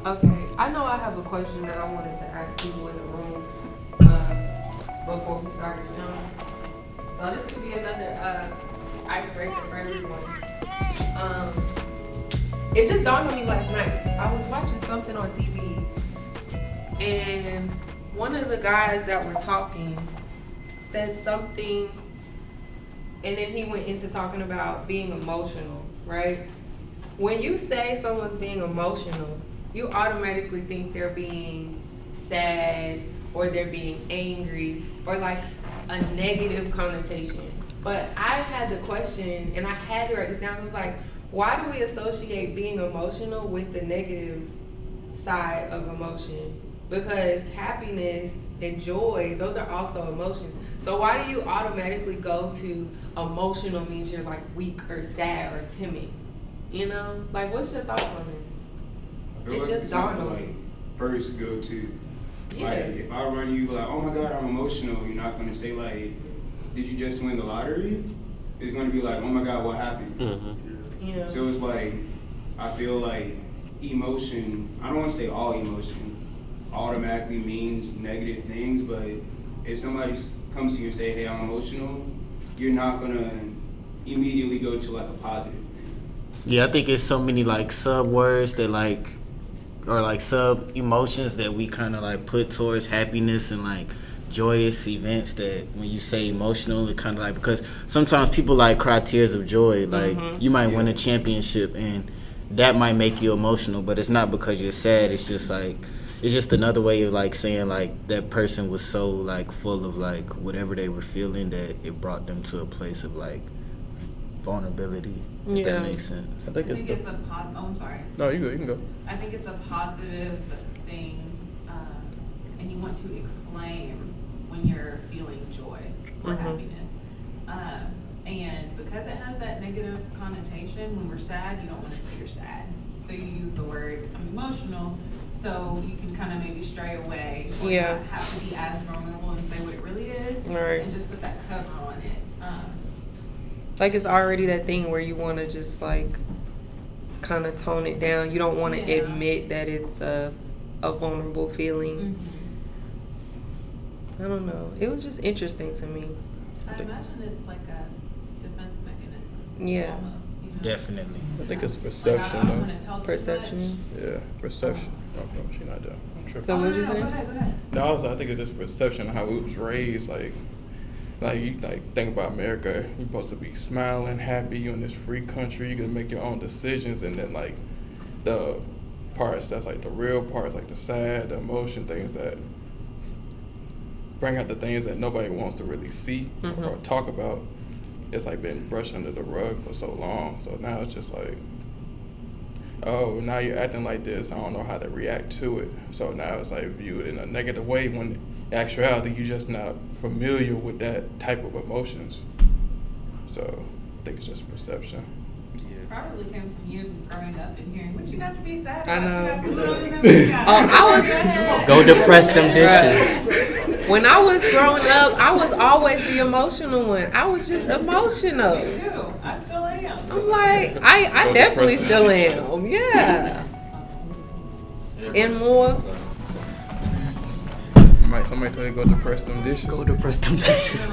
Okay, I know I have a question that I wanted to ask people in the room before we started filming. So this could be another icebreaker for everyone. Um, it just dawned on me last night. I was watching something on TV, and one of the guys that were talking said something, and then he went into talking about being emotional, right? When you say someone's being emotional, you automatically think they're being sad or they're being angry or like a negative connotation. But I had the question, and I had to write this down. It was like, why do we associate being emotional with the negative side of emotion? Because happiness and joy, those are also emotions. So why do you automatically go to emotional means you're like weak or sad or timid? You know, like what's your thoughts on it? It just dawned on me. First go to, Yeah. like, if I run you like, oh my God, I'm emotional, you're not gonna say like, did you just win the lottery? It's gonna be like, oh my God, what happened? Yeah. So it's like, I feel like emotion, I don't wanna say all emotion automatically means negative things, but if somebody comes to you and say, hey, I'm emotional, you're not gonna immediately go to like a positive thing. Yeah, I think it's so many like sub words that like, or like sub emotions that we kind of like put towards happiness and like joyous events, that when you say emotional, it kind of like, because sometimes people like cry tears of joy, like you might win a championship and that might make you emotional, but it's not because you're sad. It's just like, it's just another way of like saying like that person was so like full of like whatever they were feeling that it brought them to a place of like vulnerability. If that makes sense. I think it's a I'm sorry. No, you can go. I think it's a positive thing, and you want to explain when you're feeling joy or happiness. And because it has that negative connotation, when we're sad, you don't want to say you're sad. So you use the word, I'm emotional, so you can kind of maybe stray away or not have to be as vulnerable and say what it really is, and just put that cover on it. Like it's already that thing where you want to just like kind of tone it down. You don't want to admit that it's a vulnerable feeling. I don't know. It was just interesting to me. I imagine it's like a defense mechanism. Yeah. Almost, you know? Definitely. I think it's perception, like, I don't want to tell too Perception. Yeah, perception. Oh, no, she not done. I'm tripping. So what you Go saying? ahead. No, also, I think it's just perception of how we was raised. Like you like think about America, you're supposed to be smiling, happy, you're in this free country, you're gonna make your own decisions, and then like the parts that's like the real parts, like the sad, the emotion things that bring out the things that nobody wants to really see or talk about. It's like been brushed under the rug for so long. So now it's just like, oh, now you're acting like this, I don't know how to react to it. So now it's like viewed in a negative way when in actuality you're just not familiar with that type of emotions. So I think it's just perception. Probably came from years of growing up and hearing, what you got to be sad I about? know. You got to put all this everything out. I was Go depress them dishes. when I was growing up, I was always the emotional one. I was just emotional. Me too. I still am. I'm like, I definitely still am. Yeah. And more. Somebody tell you go depress them dishes. Go depress them dishes.